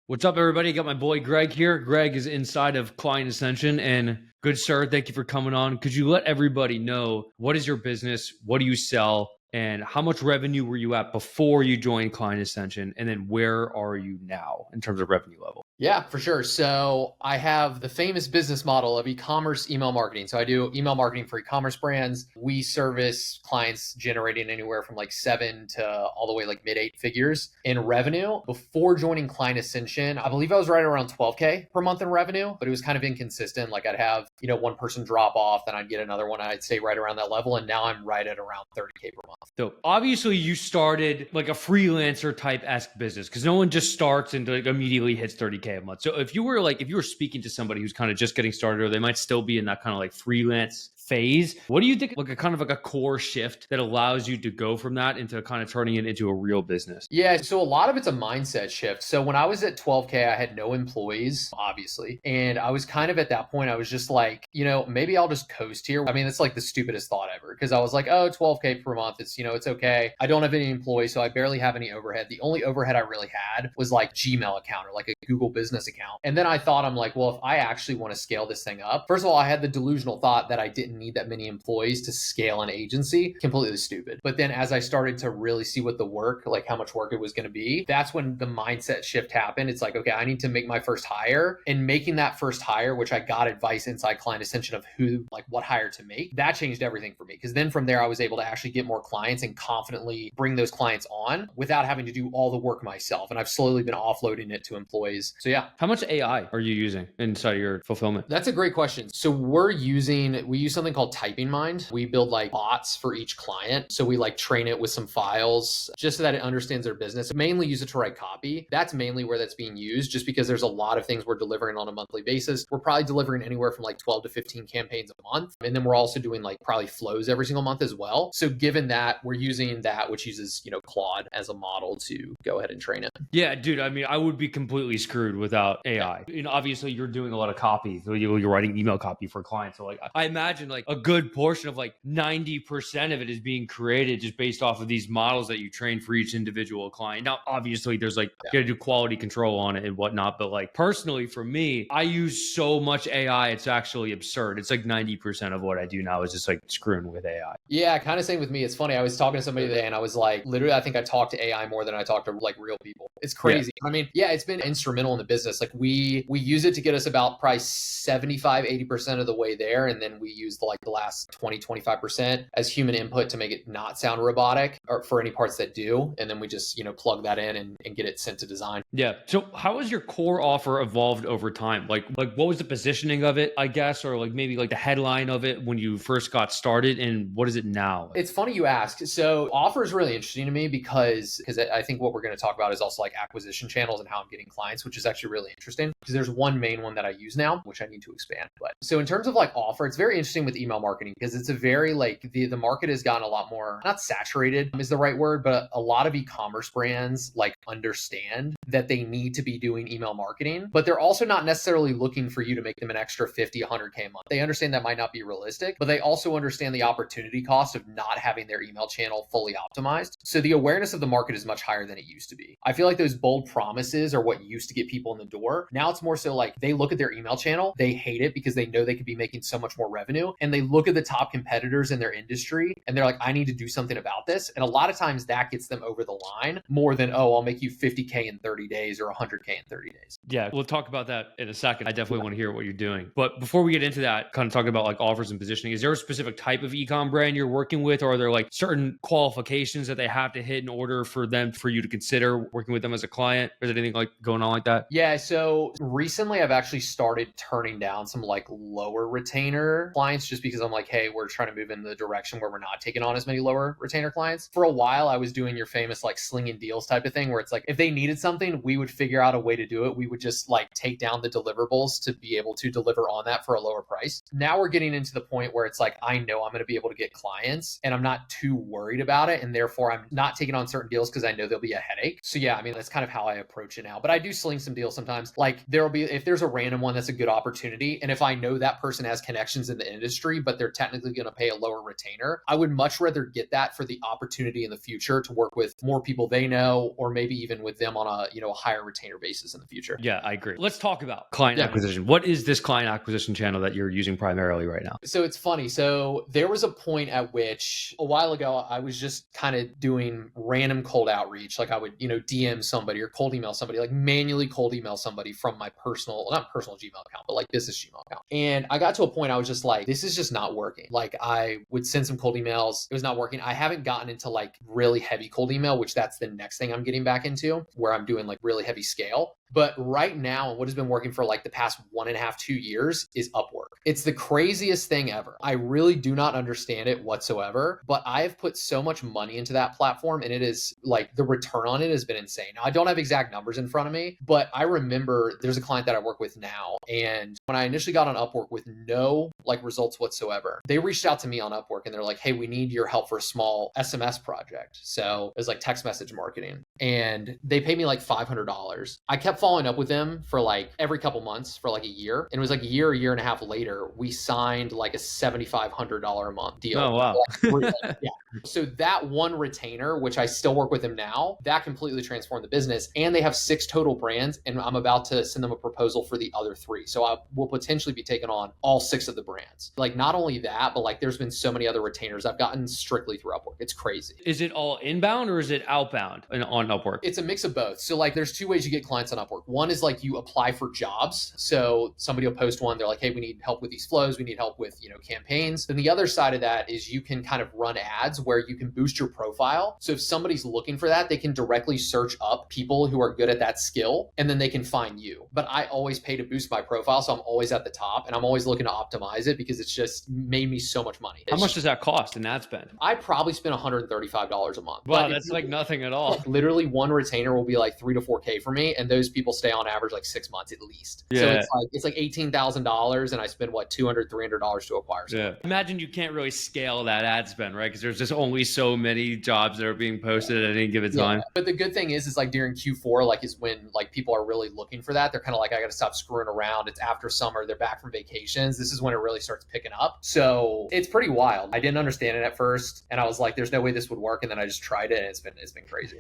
What's up, everybody? Got my boy Greg here. Greg is inside of Client Ascension. And good sir, thank you for coming on. Could you let everybody know what is your business? What do you sell? And how much revenue were you at before you joined Client Ascension? And then where are you now in terms of revenue level? Yeah, for sure. So I have the famous business model of e-commerce email marketing. So I do email marketing for e-commerce brands. We service clients generating anywhere from like 7 to all the way like mid 8 figures in revenue. Before joining Client Ascension, I believe I was right around 12K per month in revenue, but it was kind of inconsistent. Like I'd have, one person drop off, then I'd get another one. I'd stay right around that level. And now I'm right at around 30K per month. So obviously you started like a freelancer type-esque business because no one just starts and like immediately hits 30K a month. So if you were speaking to somebody who's kind of just getting started, or they might still be in that kind of like freelance phase, what do you think like a kind of like a core shift that allows you to go from that into kind of turning it into a real business? Yeah, so a lot of it's a mindset shift. So when I was at 12K, I had no employees, obviously. And I was kind of at that point, I was just like, maybe I'll just coast here. I mean, it's like the stupidest thought ever because I was like, oh, 12K per month. It's okay. I don't have any employees, so I barely have any overhead. The only overhead I really had was like Gmail account or like a Google business account. And then I thought, I'm like, well, if I actually want to scale this thing up, first of all, I had the delusional thought that I didn't need that many employees to scale an agency. Completely stupid. But then as I started to really see what the work, like how much work it was going to be, that's when the mindset shift happened. It's like, okay, I need to make my first hire. And making that first hire, which I got advice inside Client Ascension of what hire to make, that changed everything for me. Because then from there, I was able to actually get more clients and confidently bring those clients on without having to do all the work myself. And I've slowly been offloading it to employees. So yeah. How much AI are you using inside of your fulfillment? That's a great question. So we use something called Typing Mind. We build like bots for each client. So we like train it with some files just so that it understands their business. Mainly use it to write copy. That's mainly where that's being used, just because there's a lot of things we're delivering on a monthly basis. We're probably delivering anywhere from like 12 to 15 campaigns a month. And then we're also doing like probably flows every single month as well. So given that, we're using that, which uses, Claude as a model to go ahead and train it. Yeah, dude. I mean, I would be completely screwed without AI. Obviously you're doing a lot of copy. So you're writing email copy for clients. So like, I imagine like a good portion of like 90% of it is being created just based off of these models that you train for each individual client. Now, obviously there's like, you gotta do quality control on it and whatnot. But like personally for me, I use so much AI, it's actually absurd. It's like 90% of what I do now is just like screwing with AI. Yeah, kind of same with me. It's funny. I was talking to somebody today and I was like, literally, I think I talk to AI more than I talk to like real people. It's crazy. Yeah. I mean, yeah, it's been instrumental in the business. Like we use it to get us about probably 75, 80% of the way there. And then we use the last 20, 25% as human input to make it not sound robotic or for any parts that do. And then we just, plug that in and get it sent to design. Yeah. So how has your core offer evolved over time? Like what was the positioning of it, I guess, or like maybe like the headline of it when you first got started, and what is it now? It's funny you ask. So offer is really interesting to me because I think what we're going to talk about is also like acquisition channels and how I'm getting clients, which is actually really interesting because there's one main one that I use now, which I need to expand. But so in terms of like offer, it's very interesting with email marketing because it's a very like the market has gotten a lot more, not saturated is the right word, but a lot of e-commerce brands like understand that they need to be doing email marketing, but they're also not necessarily looking for you to make them an extra 50, 100K a month. They understand that might not be realistic, but they also understand the opportunity cost of not having their email channel fully optimized. So the awareness of the market is much higher than it used to be. I feel like those bold promises are what used to get people in the door. Now it's more so like they look at their email channel, they hate it because they know they could be making so much more revenue. And they look at the top competitors in their industry and they're like, I need to do something about this. And a lot of times that gets them over the line more than, oh, I'll make you 50K in 30 days or 100K in 30 days. Yeah, we'll talk about that in a second. I definitely want to hear what you're doing. But before we get into that, kind of talking about like offers and positioning, is there a specific type of e-com brand you're working with, or are there like certain qualifications that they have to hit in order for you to consider working with them as a client? Is there anything like going on like that? Yeah, so recently I've actually started turning down some like lower retainer clients just because I'm like, hey, we're trying to move in the direction where we're not taking on as many lower retainer clients. For a while, I was doing your famous like slinging deals type of thing where it's like, if they needed something, we would figure out a way to do it. We would just like take down the deliverables to be able to deliver on that for a lower price. Now we're getting into the point where it's like, I know I'm going to be able to get clients and I'm not too worried about it. And therefore I'm not taking on certain deals because I know there'll be a headache. So yeah, I mean, that's kind of how I approach it now, but I do sling some deals sometimes. Like if there's a random one that's a good opportunity. And if I know that person has connections in the industry, industry, but they're technically going to pay a lower retainer. I would much rather get that for the opportunity in the future to work with more people they know, or maybe even with them on a higher retainer basis in the future. Yeah, I agree. Let's talk about client acquisition. What is this client acquisition channel that you're using primarily right now? So it's funny. So there was a point at which a while ago, I was just kind of doing random cold outreach. Like I would, DM somebody or cold email somebody, like manually cold email somebody from my not personal Gmail account, but like business Gmail account. And I got to a point I was just like, this is just not working. Like I would send some cold emails. It was not working. I haven't gotten into like really heavy cold email, which that's the next thing I'm getting back into, where I'm doing like really heavy scale. But right now, what has been working for like the past 1.5, 2 years is Upwork. It's the craziest thing ever. I really do not understand it whatsoever, but I have put so much money into that platform, and it is like the return on it has been insane. Now, I don't have exact numbers in front of me, but I remember there's a client that I work with now. And when I initially got on Upwork with no like results whatsoever, they reached out to me on Upwork and they're like, hey, we need your help for a small SMS project. So it was like text message marketing. And they paid me like $500. I kept following up with them for like every couple months for like a year. And it was like a year and a half later, we signed like a $7,500 a month deal. Oh, wow. Yeah. So that one retainer, which I still work with them now, that completely transformed the business. And they have 6 total brands. And I'm about to send them a proposal for the other 3. So I will potentially be taking on all 6 of the brands. Like not only that, but like there's been so many other retainers I've gotten strictly through Upwork. It's crazy. Is it all inbound or is it outbound on Upwork? It's a mix of both. So like there's 2 ways you get clients on Upwork. One is like you apply for jobs. So somebody will post one. They're like, hey, we need help with these flows. We need help with, campaigns. Then the other side of that is you can kind of run ads where you can boost your profile. So if somebody's looking for that, they can directly search up people who are good at that skill, and then they can find you. But I always pay to boost my profile. So I'm always at the top, and I'm always looking to optimize it because it's just made me so much money. How much does that cost in ad spend? I probably spend $135 a month. Wow, that's like nothing at all. Like literally one retainer will be like 3 to 4K for me. And those people stay on average like 6 months at least. Yeah. So it's like $18,000, and I spend what, $200, $300 to acquire someone. Yeah. Imagine you can't really scale that ad spend, right? Because there's just only so many jobs that are being posted at any given time. But the good thing is like during Q4, like is when like people are really looking for that. They're kind of like, I got to stop screwing around. It's after summer. They're back from vacations. This is when it really starts picking up. So it's pretty wild. I didn't understand it at first, and I was like, there's no way this would work. And then I just tried it, and it's been crazy.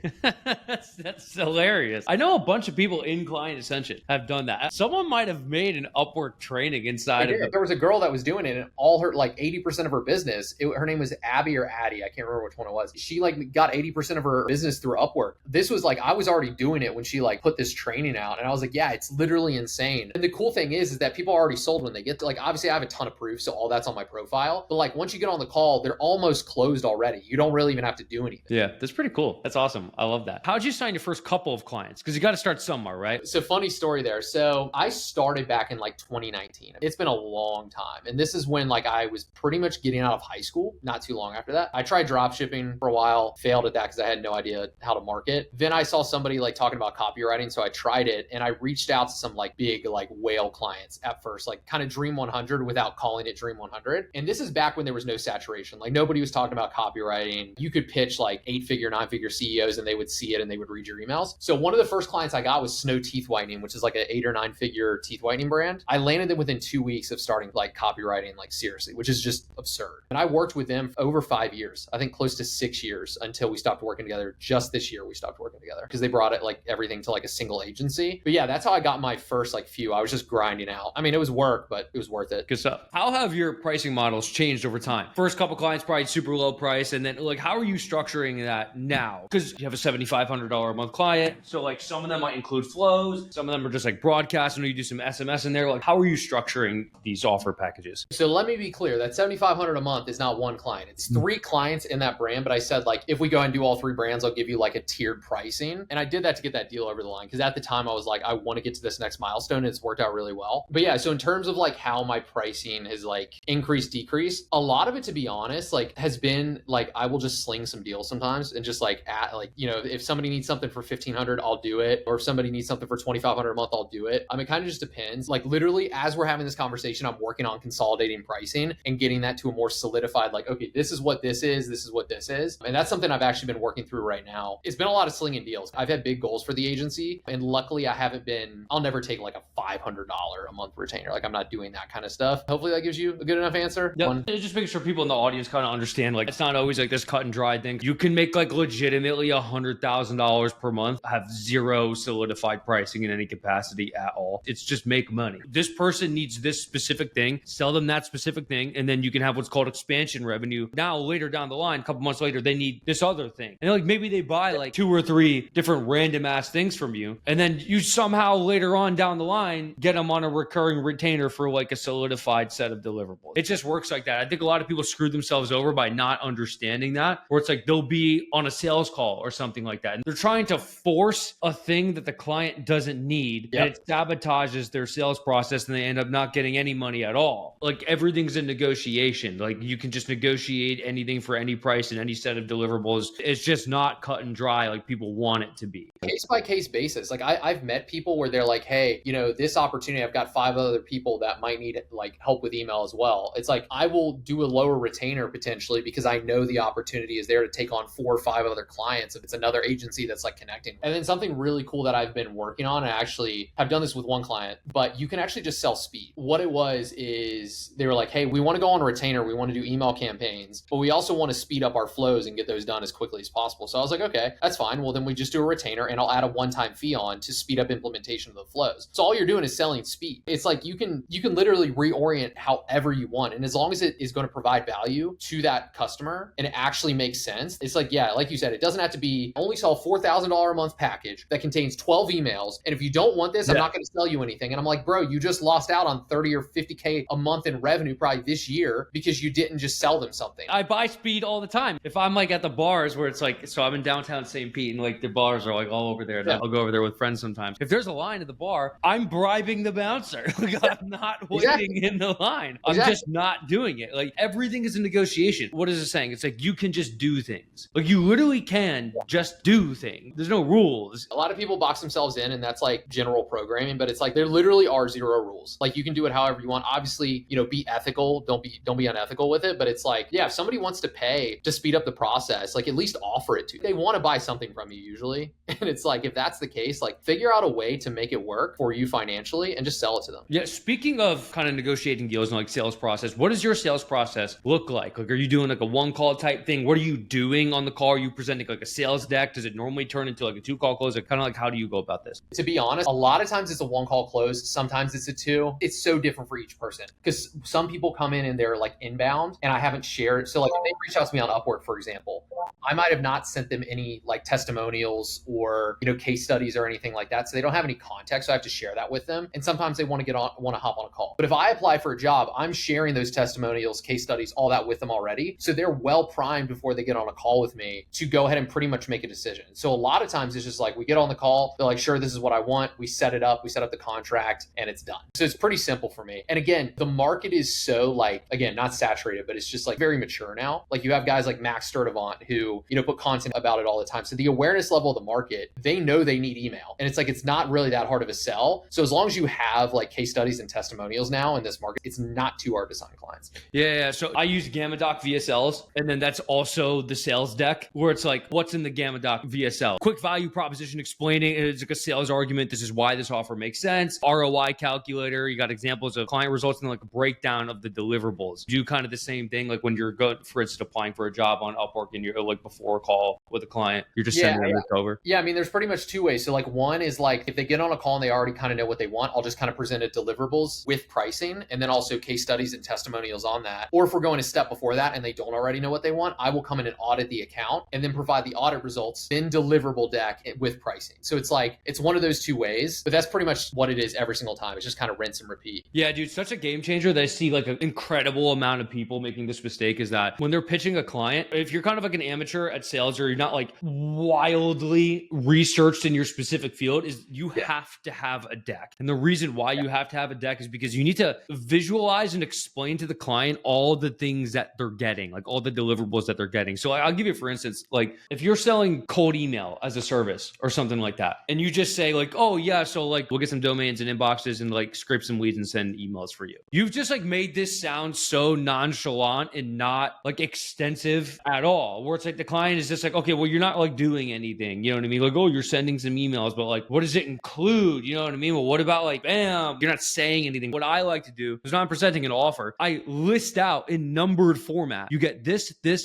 That's hilarious. I know a bunch of people in Client Ascension have done that. Someone might have made an Upwork training inside of it. There was a girl that was doing it, and all her like 80% of her business, her name was Abby or Addie. I can't remember which one it was. She like got 80% of her business through Upwork. This was like, I was already doing it when she like put this training out, and I was like, yeah, it's literally insane. And the cool thing is that people are already sold when they get to, like, obviously I have a ton of proof, so all that's on my profile. But like once you get on the call, they're almost closed already. You don't really even have to do anything. Yeah, that's pretty cool. That's awesome. I love that. How'd you sign your first couple of clients? Because you got to start somewhere, right? So funny story there. So I started back in like 2019. It's been a long time. And this is when like I was pretty much getting out of high school, not too long after that. I tried drop shipping for a while, failed at that because I had no idea how to market. Then I saw somebody like talking about copywriting. So I tried it, and I reached out to some like big like whale clients at first, like kind of Dream 100 without calling it Dream 100. And this is back when there was no saturation. Like nobody was talking about copywriting. You could pitch like 8-figure, 9-figure CEOs, and they would see it and they would read your emails. So one of the first clients I got was Snow Teeth Whitening, which is like an 8 or 9-figure teeth whitening brand. I landed them within 2 weeks of starting like copywriting, like seriously, which is just absurd. And I worked with them for over 5 years, I think close to 6 years, until we stopped working together. Just this year we stopped working together because they brought it like everything to like a single agency. But yeah, that's how I got my first like few. I was just grinding out. I mean, it was work, but it was worth it. Good stuff. How have your pricing models changed over time? First couple clients probably super low price, and then like how are you structuring that now? Because you have a $7,500 a month client, so like some of them might include flows, some of them are just like broadcast, and you do some SMS in there. Like how are you structuring these offer packages? So let me be clear, that $7,500 a month is not one client. It's 3 clients in that brand. But I said like, if we go and do all 3 brands, I'll give you like a tiered pricing. And I did that to get that deal over the line, because at the time I was like, I want to get to this next milestone, and it's worked out really well. But yeah, so in terms of like how my pricing has like increased, decreased, a lot of it, to be honest, like has been like, I will just sling some deals sometimes and just like at like, if somebody needs something for $1,500, I'll do it. Or if somebody needs something for $2,500 a month, I'll do it. I mean, it kind of just depends. Like literally as we're having this conversation, I'm working on consolidating pricing and getting that to a more solidified, like, okay, this is what this is. This is what this is. And that's something I've actually been working through right now. It's been a lot of slinging deals. I've had big goals for the agency, and luckily I'll never take like a $500 a month retainer. Like I'm not doing that kind of stuff. Hopefully that gives you a good enough answer. Yeah, just making sure people in the audience kind of understand, like, it's not always like this cut and dry thing. You can make like legitimately $100,000 per month, have zero solidified pricing in any capacity at all. It's just make money. This person needs this specific thing, sell them that specific thing, and then you can have what's called expansion revenue. Now, later down the line, a couple months later, they need this other thing. And like maybe they buy like 2 or 3 different random ass things from you. And then you somehow later on down the line, get them on a recurring retainer for like a solidified set of deliverables. It just works like that. I think a lot of people screw themselves over by not understanding that, where it's like they'll be on a sales call or something like that. And they're trying to force a thing that the client doesn't need. And it sabotages their sales process and they end up not getting any money at all. Like everything's a negotiation. Like you can just negotiate anything for any price and any set of deliverables. It's just not cut and dry like people want it to be. Case by case basis. Like I've met people where they're like, hey, you know, this opportunity, I've got 5 other people that might need like help with email as well. It's like, I will do a lower retainer potentially because I know the opportunity is there to take on 4 or 5 other clients if it's another agency that's like connecting. And then something really cool that I've been working on, and I actually have done this with one client, but you can actually just sell speed. What it was is they were like, hey, we want to go on a retainer. We want to do email campaigns, but we also want to speed up our flows and get those done as quickly as possible. So I was like, okay, that's fine. Well, then we just do a retainer and I'll add a one-time fee on to speed up implementation of the flows. So all you're doing is selling speed. It's like you can literally reorient however you want. And as long as it is going to provide value to that customer and it actually makes sense, it's like, yeah, like you said, it doesn't have to be only sell $4,000 a month package that contains 12 emails. And if you don't want this, I'm not going to sell you anything. And I'm like, bro, you just lost out on 30 or 50K a month in revenue probably this year because you didn't just sell them something. I buy speed all the time. If I'm like at the bars where it's like, so I'm in downtown St. Pete and like the bars are like all over there. I'll go over there with friends sometimes. If there's a line at the bar, I'm bribing the bouncer. Like I'm not waiting in the line. I'm just not doing it. Like everything is a negotiation. What is it saying? It's like you can just do things. Like you literally can just do things. There's no rules. A lot of people box themselves in and that's like general programming, but it's like there literally are 0 rules. Like you can do it however you want. Obviously, you know, be ethical. Don't be unethical with it. But it's like, yeah, if somebody wants to pay to speed up the process, like at least offer it to you. They want to buy something from you usually. And it's like, if that's the case, like figure out a way to make it work for you financially and just sell it to them. Yeah. Speaking of kind of negotiating deals and like sales process, what does your sales process look like? Like, are you doing like a 1-call type thing? What are you doing on the call? Are you presenting like a sales deck? Does it normally turn into like a 2-call close? Or kind of like, how do you go about this? To be honest, a lot of times it's a 1-call close. Sometimes it's a 2. It's so different for each person because some people come in and they're like inbound and I haven't shared. So like if they reach out to me on Upwork, for example, I might have not sent them any like testimonials or, you know, case studies or anything like that. So they don't have any context. So I have to share that with them. And sometimes they want to hop on a call. But if I apply for a job, I'm sharing those testimonials, case studies, all that with them already. So they're well primed before they get on a call with me to go ahead and pretty much make a decision. So a lot of times it's just like we get on the call, they're like, sure, this is what I want. We set it up, we set up the contract and it's done. So it's pretty simple for me. And again, the market is so like, again, not saturated, but it's just like very mature now. Like you have guys like Max Sturdivant who, you know, put content about it all the time. So the awareness level of the market, they know they need email. And it's like, it's not really that hard of a sell. So as long as you have like case studies and testimonials now in this market, it's not too hard to sign clients. Yeah. So I use GammaDoc VSLs. And then that's also the sales deck where it's like, what's in the GammaDoc VSL? Quick value proposition explaining. It's like a sales argument. This is why this offer makes sense. ROI calculator. You got examples of client results and like a breakdown of the deliverables. Do kind of the same thing. Like when you're good, for instance, applying for a job on Upwork and you're like before a call with a client, you're just sending it over. Yeah. I mean, there's pretty much 2 ways. So like one is like, if they get on a call and they already kind of know what they want, I'll just kind of present it deliverables with pricing and then also case studies and testimonials on that. Or if we're going a step before that and they don't already know what they want, I will come in and audit the account and then provide the audit results in deliverable deck with pricing. So it's like, it's one of those 2 ways, but that's pretty much what it is every single time. It's just kind of rinse and repeat. Yeah, dude, such a game changer that I see like an incredible amount of people making this mistake is that when they're pitching a client, if you're kind of like an amateur at sales or you're not like wildly researched in your specific field, is you have to have a deck. And the reason why you have to have a deck is because you need to visualize and explain to the client all the things that they're getting, like all the deliverables that they're getting. So I'll give you, for instance, like if you're selling cold email as a service or something like that, and you just say like, oh yeah, so like we'll get some domains and inboxes and like scrape some leads and send emails for you. You've just like made this sound so nonchalant and not like extensive at all, where it's like the client is just like, okay, okay, well, you're not like doing anything, you know what I mean? Like, oh, you're sending some emails, but like, what does it include? You know what I mean? Well, what about like, bam, you're not saying anything. What I like to do is when I'm presenting an offer, I list out in numbered format. You get this, and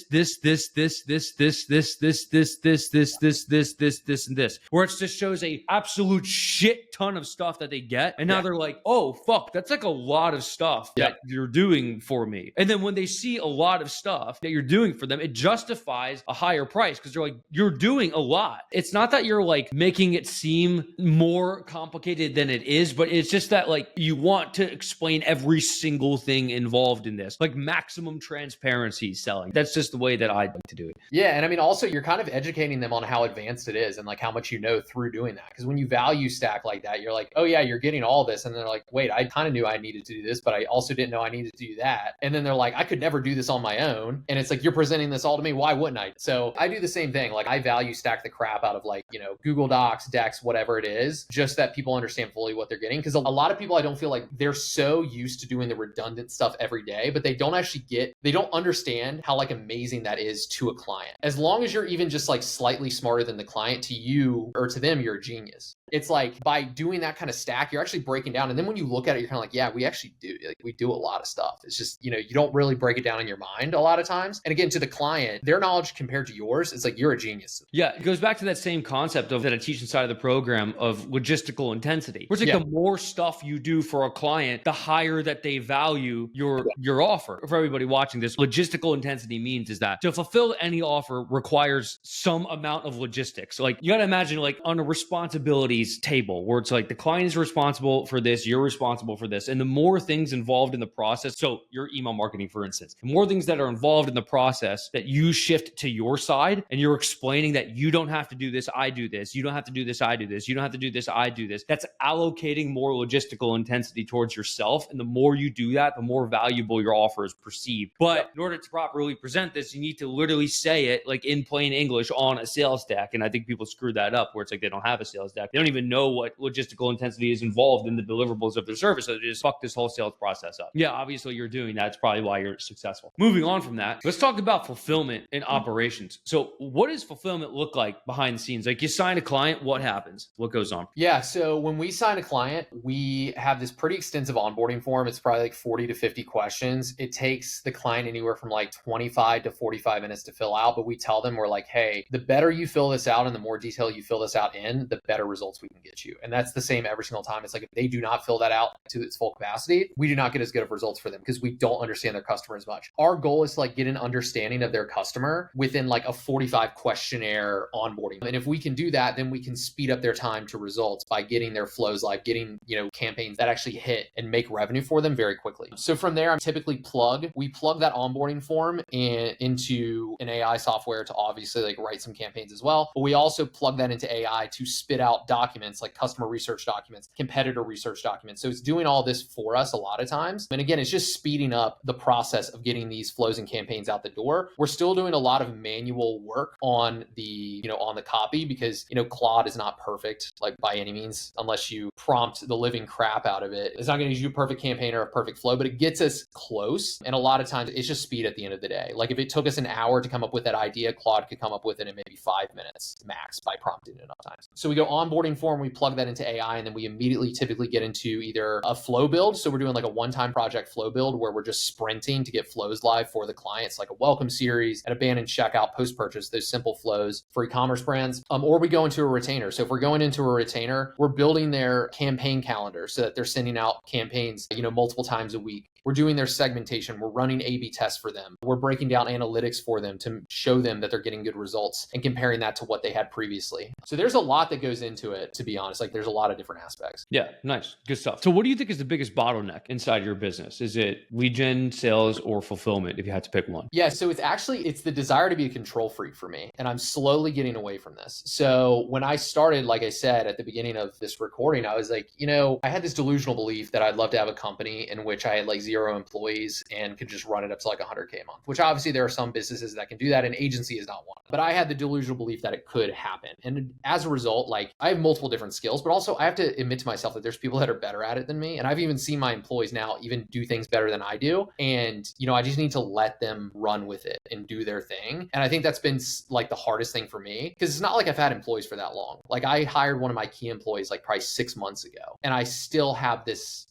this, where it just shows a absolute shit ton of stuff that they get. And now they're like, oh, fuck, that's like a lot of stuff that you're doing for me. And then when they see a lot of stuff that you're doing for them, it justifies a higher price because they're like, you're doing a lot. It's not that you're like making it seem more complicated than it is, but it's just that like you want to explain every single thing involved in this, like maximum transparency selling. That's just the way that I'd like to do it. Yeah. And I mean, also you're kind of educating them on how advanced it is and like how much you know through doing that. Because when you value stack like that, you're like, oh yeah, you're getting all this. And they're like, wait, I kind of knew I needed to do this, but I also didn't know I needed to do that. And then they're like, I could never do this on my own. And it's like, you're presenting this all to me. Why wouldn't I? So I do the same thing. Like I value stack the crap out of like, you know, Google Docs, Decks, whatever it is, just that people understand fully what they're getting. Because a lot of people, I don't feel like they're so used to doing the redundant stuff every day, but they don't actually they don't understand how like amazing that is to a client. As long as you're even just like slightly smarter than the client, to you or to them, you're a genius. It's like by doing that kind of stack, you're actually breaking down. And then when you look at it, you're kind of like, yeah, we actually do. Like we do a lot of stuff. It's just, you know, you don't really break it down in your mind a lot of times. And again, to the client, their knowledge compared to yours, it's like you're a genius. Yeah, it goes back to that same concept of that I teach inside of the program of logistical intensity. Where it's like the more stuff you do for a client, the higher that they value your offer. For everybody watching this, logistical intensity means is that to fulfill any offer requires some amount of logistics. Like you got to imagine like on a responsibilities table where it's like the client is responsible for this, you're responsible for this. And the more things involved in the process, so your email marketing, for instance, the more things that are involved in the process that you shift to your side and you're explaining that you don't have to do this, I do this. You don't have to do this, I do this. You don't have to do this, I do this. That's allocating more logistical intensity towards yourself. And the more you do that, the more valuable your offer is perceived. But in order to properly present this, you need to literally say it like in plain English on a sales deck. And I think people screw that up where it's like they don't have a sales deck. They don't even know what logistical intensity is involved in the deliverables of their service. So they just fuck this whole sales process up. Yeah, obviously you're doing that. It's probably why you're successful. Moving on from that, let's talk about fulfillment and operations. So what does fulfillment look like behind the scenes? Like you sign a client, what happens? What goes on? Yeah. So when we sign a client, we have this pretty extensive onboarding form. It's probably like 40 to 50 questions. It takes the client anywhere from like 25 to 45 minutes to fill out. But we tell them, we're like, hey, the better you fill this out and the more detail you fill this out in, the better results we can get you. And that's the same every single time. It's like if they do not fill that out to its full capacity, we do not get as good of results for them because we don't understand their customer as much. Our goal is to like get an understanding of their customer within like a 45 questionnaire onboarding. And if we can do that, then we can speed up their time to results by getting their flows live, getting, you know, campaigns that actually hit and make revenue for them very quickly. So from there, we plug that onboarding form into an AI software to obviously like write some campaigns as well. But we also plug that into AI to spit out documents like customer research documents, competitor research documents. So it's doing all this for us a lot of times. And again, it's just speeding up the process of getting these flows and campaigns out the door. We're still doing a lot of manual work on the copy because, you know, Claude is not perfect, like by any means, unless you prompt the living crap out of it. It's not going to give you a perfect campaign or a perfect flow, but it gets us close. And a lot of times it's just speed at the end of the day. Like if it took us an hour to come up with that idea, Claude could come up with it in maybe 5 minutes max by prompting it enough times. So we go onboarding form, we plug that into AI, and then we immediately typically get into either a flow build. So we're doing like a one-time project flow build where we're just sprinting to get flows live for the clients, like a welcome series, an abandoned checkout, post-purchase, those simple flows for e-commerce brands. Or we go into a retainer. So if we're going into a retainer, we're building their campaign calendar so that they're sending out campaigns, you know, multiple times a week. We're doing their segmentation. We're running A/B tests for them. We're breaking down analytics for them to show them that they're getting good results and comparing that to what they had previously. So there's a lot that goes into it, to be honest. Like there's a lot of different aspects. Yeah, nice. Good stuff. So what do you think is the biggest bottleneck inside your business? Is it lead gen, sales, or fulfillment, if you had to pick one? Yeah, so it's the desire to be a control freak for me. And I'm slowly getting away from this. So when I started, like I said, at the beginning of this recording, I was like, you know, I had this delusional belief that I'd love to have a company in which I had like zero 0 employees and could just run it up to like 100K a month, which obviously there are some businesses that can do that, and agency is not one. But I had the delusional belief that it could happen. And as a result, like I have multiple different skills, but also I have to admit to myself that there's people that are better at it than me. And I've even seen my employees now even do things better than I do. And, I just need to let them run with it and do their thing. And I think that's been like the hardest thing for me, because it's not like I've had employees for that long. Like I hired one of my key employees like probably 6 months ago, and I still have this,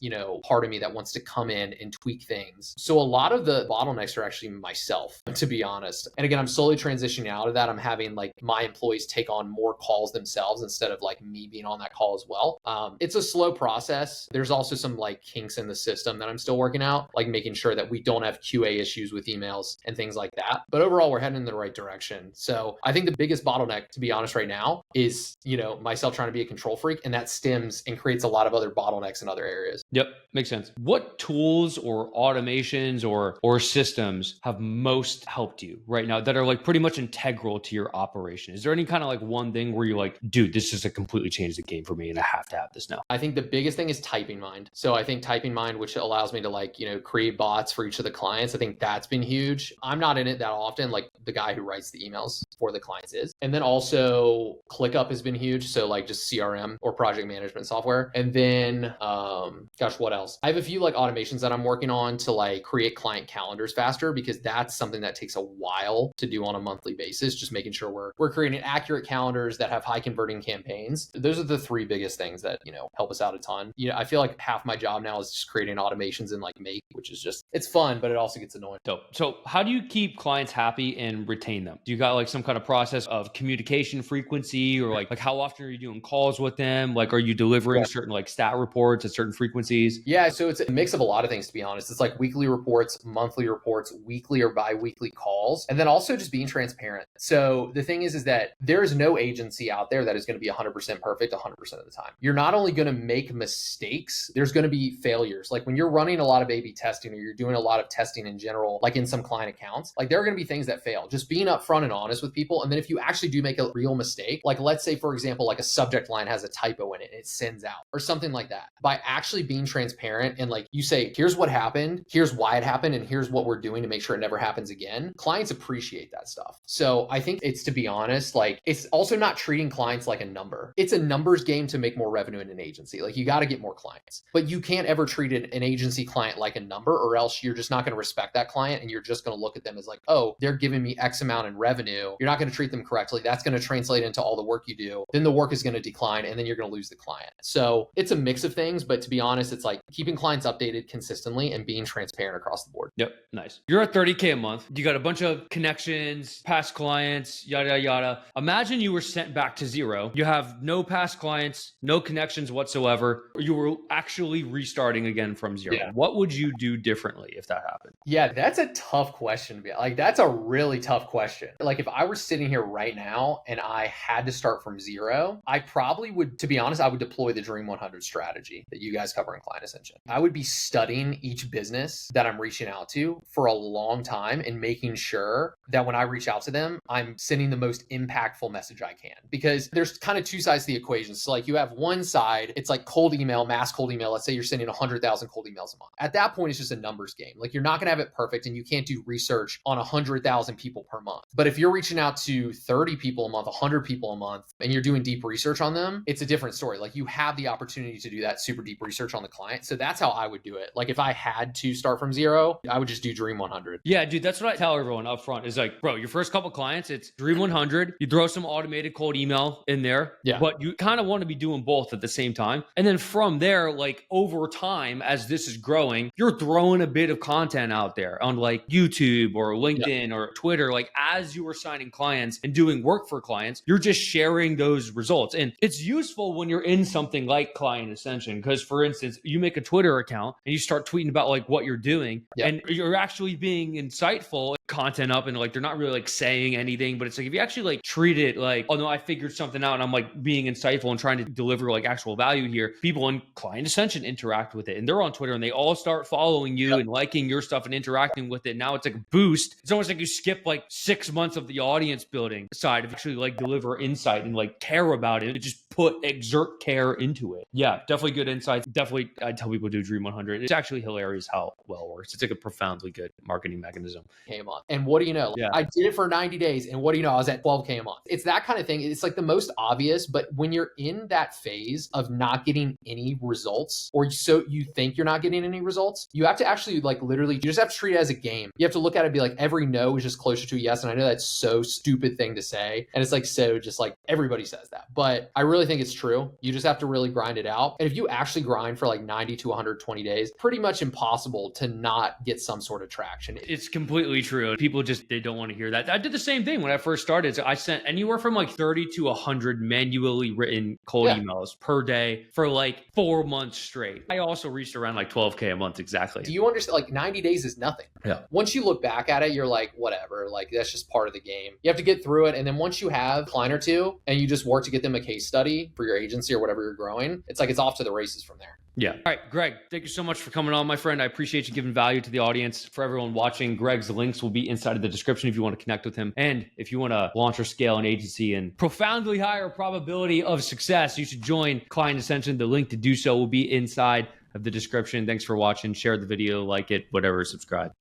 part of me that wants to come in and tweak things. So a lot of the bottlenecks are actually myself, to be honest. And again, I'm slowly transitioning out of that. I'm having like my employees take on more calls themselves instead of like me being on that call as well. It's a slow process. There's also some like kinks in the system that I'm still working out, like making sure that we don't have QA issues with emails and things like that. But overall, we're heading in the right direction. So I think the biggest bottleneck, to be honest, right now is, myself trying to be a control freak, and that stems and creates a lot of other bottlenecks in other areas. Yep, makes sense. What tools or automations or systems have most helped you right now that are like pretty much integral to your operation? Is there any kind of like one thing where you're like, dude, this just like completely changed the game for me and I have to have this now? I think the biggest thing is Typing Mind. So I think Typing Mind, which allows me to like, create bots for each of the clients, I think that's been huge. I'm not in it that often, like the guy who writes the emails for the clients is. And then also ClickUp has been huge. So like just CRM or project management software. And then, what else? I have a few like automations that I'm working on to like create client calendars faster, because that's something that takes a while to do on a monthly basis. Just making sure we're creating accurate calendars that have high converting campaigns. Those are the three biggest things that, help us out a ton. I feel like half my job now is just creating automations in like Make, which is just, it's fun, but it also gets annoying. So how do you keep clients happy and retain them? Do you got like some kind of process of communication frequency, or like how often are you doing calls with them? Like, are you delivering certain like stat reports at certain frequencies? Yeah. So it's a mix of a lot of things, to be honest. It's like weekly reports, monthly reports, weekly or bi-weekly calls, and then also just being transparent. So the thing is that there is no agency out there that is going to be 100% perfect 100% of the time. You're not only going to make mistakes, there's going to be failures. Like when you're running a lot of A/B testing, or you're doing a lot of testing in general, like in some client accounts, like there are going to be things that fail. Just being upfront and honest with people. And then if you actually do make a real mistake, like let's say, for example, like a subject line has a typo in it and it sends out or something like that, by actually being transparent and like you say, here's what happened, here's why it happened, and here's what we're doing to make sure it never happens again, clients appreciate that stuff. So I think it's, to be honest, like it's also not treating clients like a number. It's a numbers game to make more revenue in an agency. Like you got to get more clients, but you can't ever treat an agency client like a number, or else you're just not going to respect that client, and you're just going to look at them as like, oh, they're giving me X amount in revenue. You're not going to treat them correctly. That's going to translate into all the work you do. Then the work is going to decline, and then you're going to lose the client. So it's a mix of things, but to be honest, it's like keeping clients updated consistently and being transparent across the board. Yep. Nice. You're at 30K a month. You got a bunch of connections, past clients, yada, yada. Imagine you were sent back to zero. You have no past clients, no connections whatsoever. You were actually restarting again from zero. Yeah. What would you do differently if that happened? Yeah, that's a tough question. Like, that's a really tough question. Like, if I were sitting here right now and I had to start from zero, I probably would, to be honest, I would deploy the Dream 100 strategy that you guys cover in Client Ascension. I would be studying each business that I'm reaching out to for a long time and making sure that when I reach out to them, I'm sending the most impactful message I can. Because there's kind of two sides to the equation. So like you have one side, it's like cold email, mass cold email. Let's say you're sending 100,000 cold emails a month. At that point, it's just a numbers game. Like you're not going to have it perfect, and you can't do research on 100,000 people per month. But if you're reaching out to 30 people a month, 100 people a month, and you're doing deep research on them, it's a different story. Like you have the opportunity to do that super deep research on the client. So that's how I would do it. Like if I had to start from zero, I would just do Dream 100. Yeah, dude, that's what I tell everyone up front is like, bro, your first couple clients, it's Dream 100. You throw some automated cold email in there, but you kind of want to be doing both at the same time. And then from there, like over time, as this is growing, you're throwing a bit of content out there on like YouTube or LinkedIn or Twitter. Like as you are signing clients and doing work for clients, you're just sharing those results. And it's useful when you're in something like Client Ascension, because for instance, you make a Twitter account and you start tweeting about like what you're doing and you're actually being insightful. content up and like they're not really like saying anything, but it's like if you actually like treat it like, oh no, I figured something out and I'm like being insightful and trying to deliver like actual value here, people in Client Ascension interact with it, and they're on Twitter and they all start following you and liking your stuff and interacting with it. Now it's like a boost. It's almost like you skip like 6 months of the audience building side of actually like deliver insight and like care about it. Just exert care into it. Yeah, definitely good insights. Definitely, I tell people to do Dream 100. It's actually hilarious how well it works. It's like a profoundly good marketing mechanism. K a month. And what do you know? Yeah. I did it for 90 days. And what do you know? I was at 12K a month. It's that kind of thing. It's like the most obvious, but when you're in that phase of not getting any results, or so you think you're not getting any results, you have to actually like literally, you just have to treat it as a game. You have to look at it and be like, every no is just closer to a yes. And I know that's so stupid thing to say. And it's like, so just like everybody says that, but I really think it's true. You just have to really grind it out. And if you actually grind for like 90 to 120 days, pretty much impossible to not get some sort of traction. It's completely true. People just, they don't want to hear that. I did the same thing when I first started. So I sent anywhere from like 30 to 100 manually written cold emails per day for like 4 months straight. I also reached around like 12K a month. Exactly. Do you understand? Like 90 days is nothing. Yeah. Once you look back at it, you're like, whatever, like that's just part of the game. You have to get through it. And then once you have a client or two and you just work to get them a case study for your agency or whatever you're growing, it's like, it's off to the races from there. Yeah. All right, Greg, thank you so much for coming on, my friend. I appreciate you giving value to the audience. For everyone watching, Greg's links will be inside of the description if you want to connect with him. And if you want to launch or scale an agency and profoundly higher probability of success, you should join Client Ascension. The link to do so will be inside of the description. Thanks for watching. Share the video, like it, whatever, subscribe.